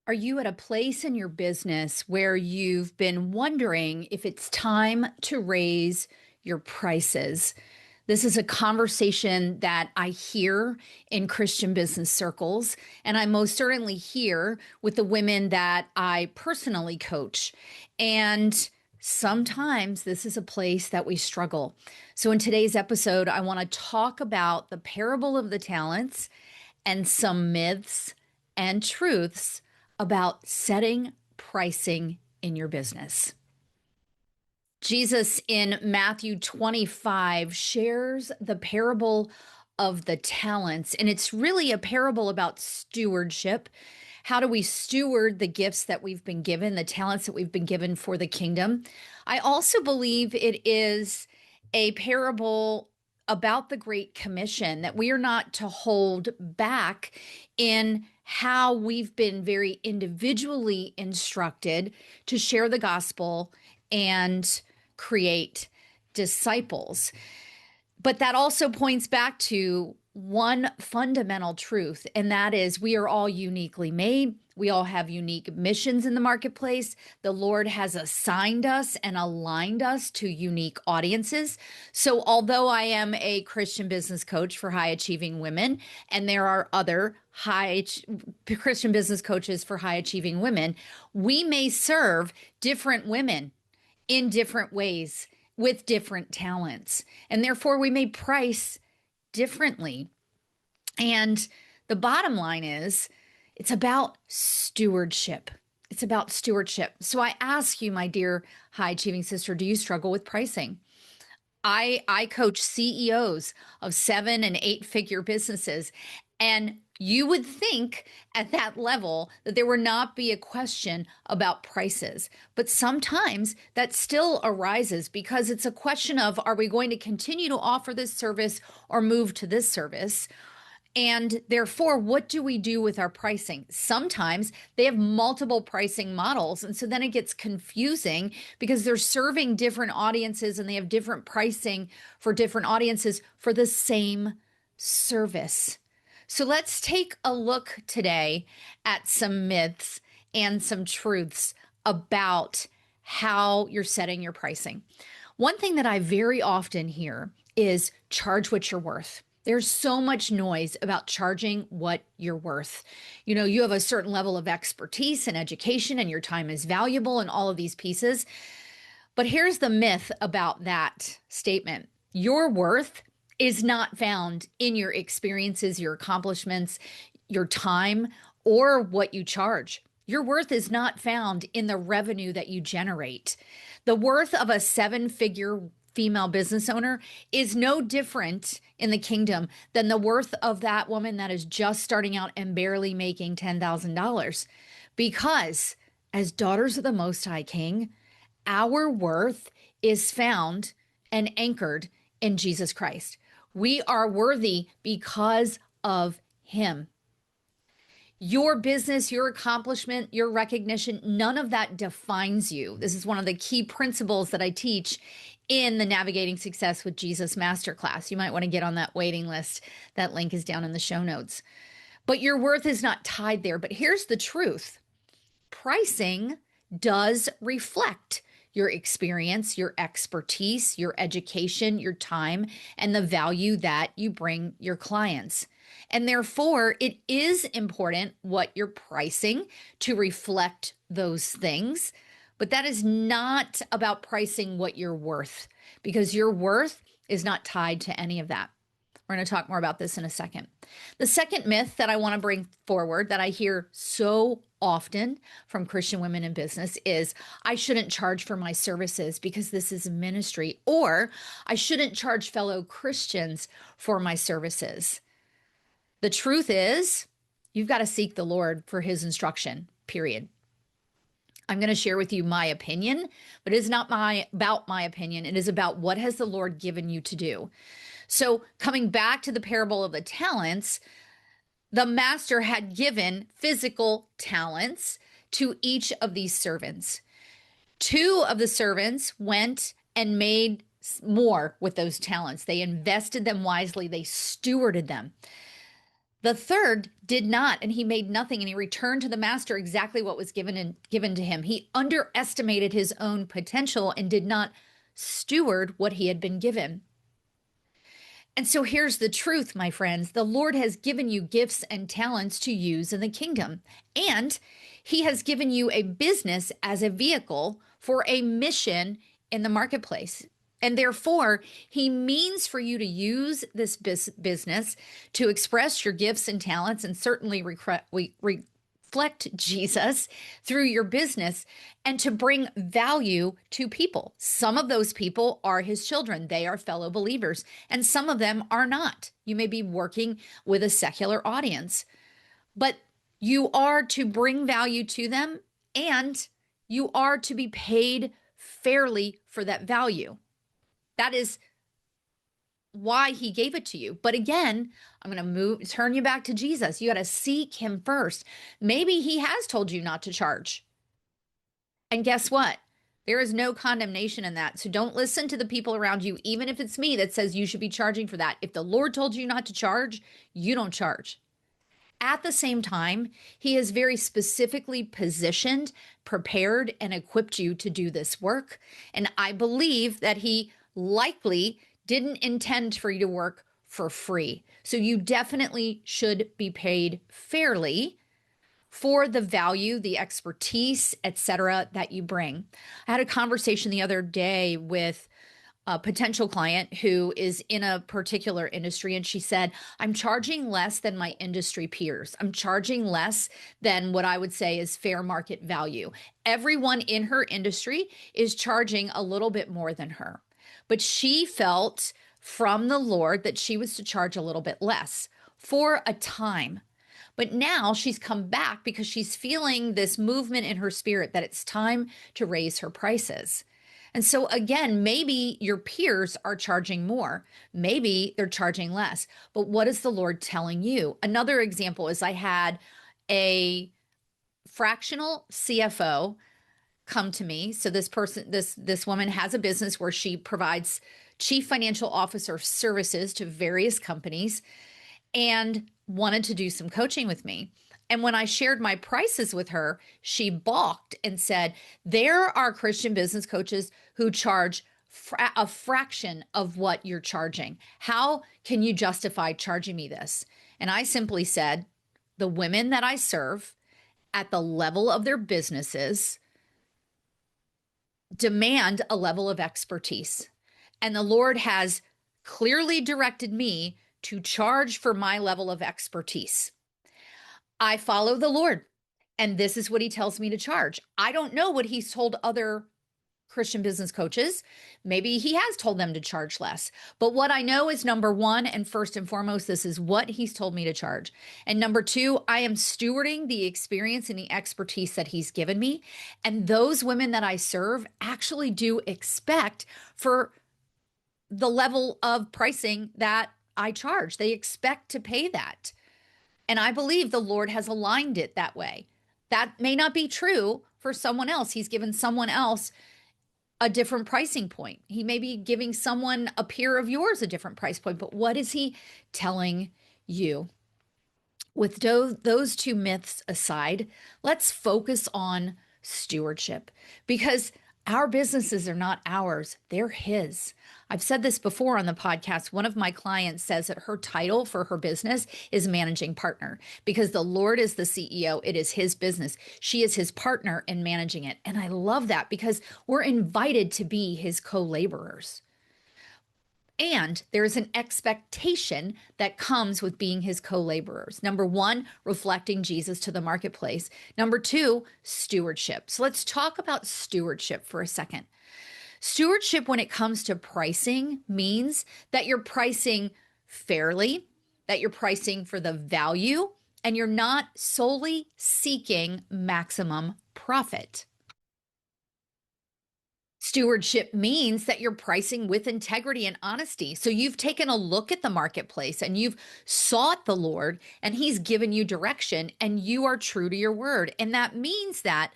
Are you at a place in your business where you've been wondering if it's time to raise your prices? This is a conversation that I hear in Christian business circles, and I most certainly hear with the women that I personally coach. And sometimes this is a place that we struggle. So, in today's episode, I want to talk about the parable of the talents and some myths and truths about setting pricing in your business. Jesus in Matthew 25 shares the parable of the talents, and it's really a parable about stewardship. How do we steward the gifts that we've been given, the talents that we've been given for the kingdom? I also believe it is a parable about the Great Commission, that we are not to hold back in how we've been very individually instructed to share the gospel and create disciples. But that also points back to one fundamental truth, and that is we are all uniquely made. We all have unique missions in the marketplace. The Lord has assigned us and aligned us to unique audiences. So, although I am a Christian business coach for high achieving women, and there are other Christian business coaches for high achieving women, we may serve different women in different ways with different talents. And therefore, we may price differently. And the bottom line is, it's about stewardship. It's about stewardship. So I ask you, my dear high achieving sister, do you struggle with pricing? I coach CEOs of 7 and 8 figure businesses, and you would think at that level that there would not be a question about prices. But sometimes that still arises because it's a question of, are we going to continue to offer this service or move to this service? And therefore, what do we do with our pricing? Sometimes they have multiple pricing models. And so then it gets confusing because they're serving different audiences and they have different pricing for different audiences for the same service. So let's take a look today at some myths and some truths about how you're setting your pricing. One thing that I very often hear is charge what you're worth. There's so much noise about charging what you're worth. You know, you have a certain level of expertise and education, and your time is valuable, and all of these pieces. But here's the myth about that statement: your worth is not found in your experiences, your accomplishments, your time, or what you charge. Your worth is not found in the revenue that you generate. The worth of a 7-figure female business owner is no different in the kingdom than the worth of that woman that is just starting out and barely making $10,000. Because as daughters of the Most High King, our worth is found and anchored in Jesus Christ. We are worthy because of Him. Your business, your accomplishment, your recognition, none of that defines you. This is one of the key principles that I teach in the Navigating Success with Jesus Masterclass. You might want to get on that waiting list. That link is down in the show notes. But your worth is not tied there. But here's the truth: pricing does reflect your experience, your expertise, your education, your time, and the value that you bring your clients. And therefore, it is important what you're pricing to reflect those things. But that is not about pricing what you're worth, because your worth is not tied to any of that. We're going to talk more about this in a second. The second myth that I want to bring forward that I hear so often from Christian women in business is, I shouldn't charge for my services because this is ministry, or I shouldn't charge fellow Christians for my services. The truth is, you've got to seek the Lord for His instruction, period. I'm going to share with you my opinion, but it is not about my opinion. It is about what has the Lord given you to do. So coming back to the parable of the talents, the master had given physical talents to each of these servants. 2 of the servants went and made more with those talents. They invested them wisely. They stewarded them. The third did not, and he made nothing, and he returned to the master exactly what was given to him. He underestimated his own potential and did not steward what he had been given. And so here's the truth, my friends. The Lord has given you gifts and talents to use in the kingdom, and he has given you a business as a vehicle for a mission in the marketplace. And therefore, he means for you to use this business to express your gifts and talents and certainly reflect Jesus through your business and to bring value to people. Some of those people are his children. They are fellow believers, and some of them are not. You may be working with a secular audience, but you are to bring value to them, and you are to be paid fairly for that value. That is why he gave it to you. But again, I'm going to turn you back to Jesus. You got to seek him first. Maybe he has told you not to charge. And guess what? There is no condemnation in that. So don't listen to the people around you, even if it's me that says you should be charging for that. If the Lord told you not to charge, you don't charge. At the same time, he has very specifically positioned, prepared, and equipped you to do this work. And I believe that he likely didn't intend for you to work for free. So you definitely should be paid fairly for the value, the expertise, etc., that you bring. I had a conversation the other day with a potential client who is in a particular industry, and she said, I'm charging less than my industry peers. I'm charging less than what I would say is fair market value. Everyone in her industry is charging a little bit more than her. But she felt from the Lord that she was to charge a little bit less for a time. But now she's come back because she's feeling this movement in her spirit that it's time to raise her prices. And so again, maybe your peers are charging more. Maybe they're charging less. But what is the Lord telling you? Another example is I had a fractional CFO come to me. So this woman has a business where she provides chief financial officer services to various companies and wanted to do some coaching with me. And when I shared my prices with her, she balked and said, there are Christian business coaches who charge a fraction of what you're charging. How can you justify charging me this? And I simply said, the women that I serve at the level of their businesses demand a level of expertise. And the Lord has clearly directed me to charge for my level of expertise. I follow the Lord, and this is what he tells me to charge. I don't know what he's told other Christian business coaches. Maybe he has told them to charge less. But what I know is number one, and first and foremost, this is what he's told me to charge. And number two, I am stewarding the experience and the expertise that he's given me. And those women that I serve actually do expect for the level of pricing that I charge. They expect to pay that. And I believe the Lord has aligned it that way. That may not be true for someone else. He's given someone else a different pricing point. He may be giving someone, a peer of yours, a different price point. But what is he telling you? With those two myths aside, let's focus on stewardship, because our businesses are not ours, they're his. I've said this before on the podcast. One of my clients says that her title for her business is managing partner because the Lord is the CEO. It is his business. She is his partner in managing it. And I love that because we're invited to be his co-laborers. And there's an expectation that comes with being his co-laborers. Number one, reflecting Jesus to the marketplace. Number two, stewardship. So let's talk about stewardship for a second. Stewardship, when it comes to pricing, means that you're pricing fairly, that you're pricing for the value, and you're not solely seeking maximum profit. Stewardship means that you're pricing with integrity and honesty. So you've taken a look at the marketplace and you've sought the Lord and he's given you direction and you are true to your word. And that means that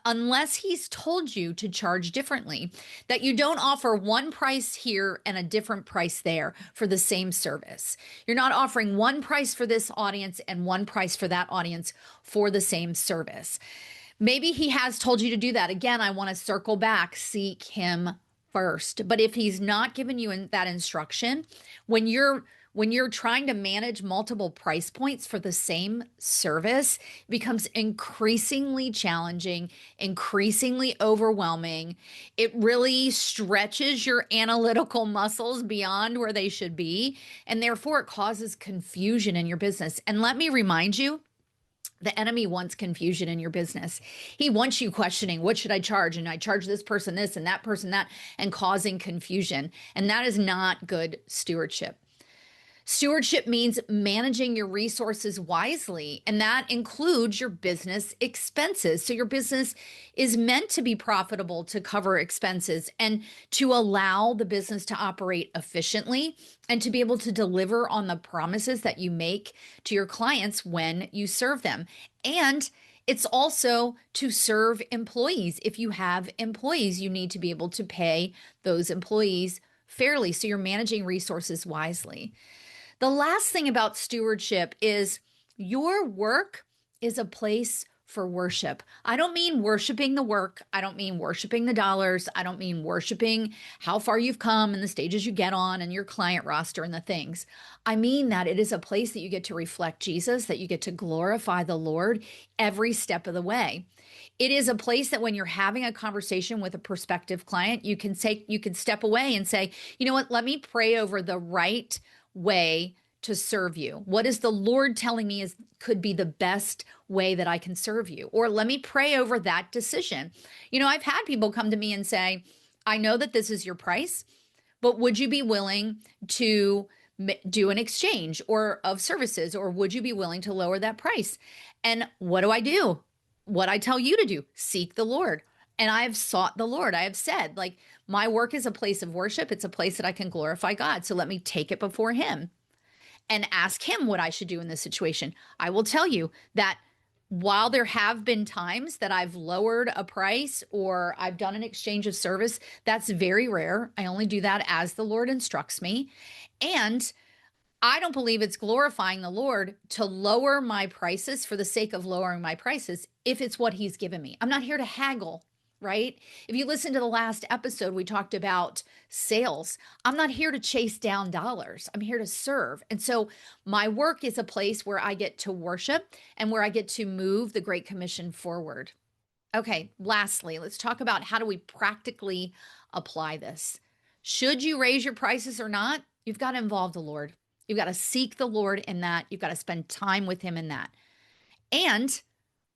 unless he's told you to charge differently, that you don't offer one price here and a different price there for the same service. You're not offering one price for this audience and one price for that audience for the same service. Maybe he has told you to do that. Again, I want to circle back, seek him first. But if he's not given you that instruction, when you're trying to manage multiple price points for the same service, it becomes increasingly challenging, increasingly overwhelming. It really stretches your analytical muscles beyond where they should be, and therefore it causes confusion in your business. And let me remind you, the enemy wants confusion in your business. He wants you questioning, what should I charge? And I charge this person this and that person that, and causing confusion. And that is not good stewardship. Stewardship means managing your resources wisely, and that includes your business expenses. So your business is meant to be profitable to cover expenses and to allow the business to operate efficiently and to be able to deliver on the promises that you make to your clients when you serve them. And it's also to serve employees. If you have employees, you need to be able to pay those employees fairly. So you're managing resources wisely. The last thing about stewardship is your work is a place for worship. I don't mean worshiping the work. I don't mean worshiping the dollars. I don't mean worshiping how far you've come and the stages you get on and your client roster and the things. I mean that it is a place that you get to reflect Jesus, that you get to glorify the Lord every step of the way. It is a place that when you're having a conversation with a prospective client, you can step away and say, you know what, let me pray over the right way to serve you. What is the Lord telling me could be the best way that I can serve you? Or let me pray over that decision. You know, I've had people come to me and say, I know that this is your price, but would you be willing to do an exchange or of services, or would you be willing to lower that price? And what do I do? What I tell you to do, seek the Lord. And I have sought the Lord. I have said, like, my work is a place of worship. It's a place that I can glorify God. So let me take it before him and ask him what I should do in this situation. I will tell you that while there have been times that I've lowered a price or I've done an exchange of service, that's very rare. I only do that as the Lord instructs me. And I don't believe it's glorifying the Lord to lower my prices for the sake of lowering my prices if it's what he's given me. I'm not here to haggle. Right? If you listen to the last episode, we talked about sales. I'm not here to chase down dollars. I'm here to serve. And so my work is a place where I get to worship and where I get to move the Great Commission forward. Okay, lastly, let's talk about how do we practically apply this. Should you raise your prices or not? You've got to involve the Lord. You've got to seek the Lord in that. You've got to spend time with him in that. And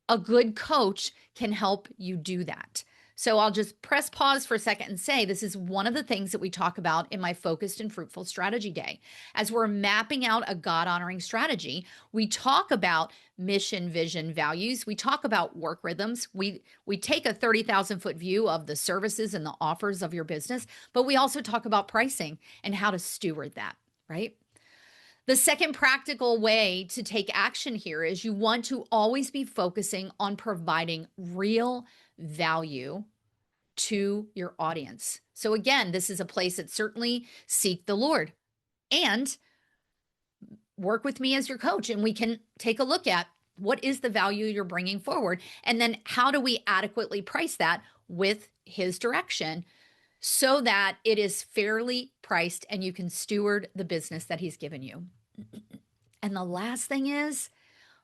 a good coach can help you do that. So I'll just press pause for a second and say this is one of the things that we talk about in my Focused and Fruitful Strategy Day. As we're mapping out a God-honoring strategy, we talk about mission, vision, values. We talk about work rhythms. We take a 30,000-foot view of the services and the offers of your business, but we also talk about pricing and how to steward that, right? The second practical way to take action here is you want to always be focusing on providing real value to your audience. So again, this is a place that certainly seek the Lord and work with me as your coach, and we can take a look at what is the value you're bringing forward, and then how do we adequately price that with his direction so that it is fairly priced and you can steward the business that he's given you. And the last thing is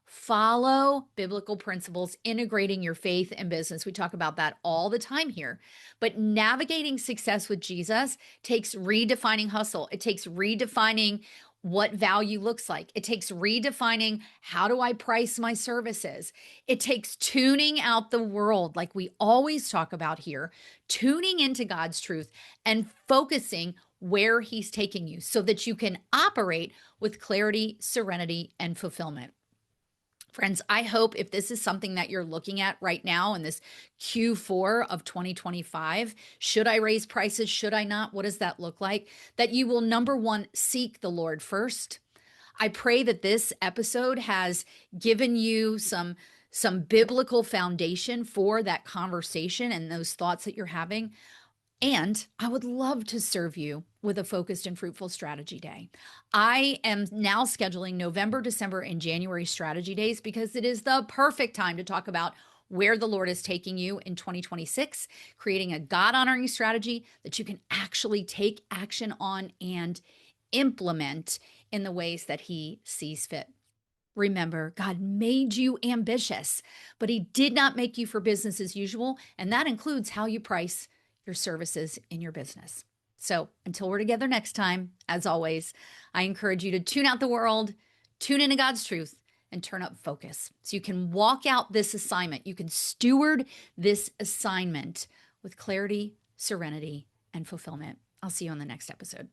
follow biblical principles, integrating your faith and business. We talk about that all the time here. But navigating success with Jesus takes redefining hustle. It takes redefining what value looks like. It takes redefining how do I price my services. It takes tuning out the world, like we always talk about here, tuning into God's truth and focusing where he's taking you so that you can operate with clarity, serenity, and fulfillment. Friends, I hope if this is something that you're looking at right now in this Q4 of 2025, should I raise prices? Should I not? What does that look like? That you will, number one, seek the Lord first. I pray that this episode has given you some some biblical foundation for that conversation and those thoughts that you're having. And I would love to serve you with a focused and fruitful strategy day. I am now scheduling November, December, and January strategy days because it is the perfect time to talk about where the Lord is taking you in 2026, creating a God honoring strategy that you can actually take action on and implement in the ways that He sees fit. Remember, God made you ambitious, but He did not make you for business as usual, and that includes how you price your services in your business. So until we're together next time, as always, I encourage you to tune out the world, tune into God's truth, and turn up focus so you can walk out this assignment. You can steward this assignment with clarity, serenity, and fulfillment. I'll see you on the next episode.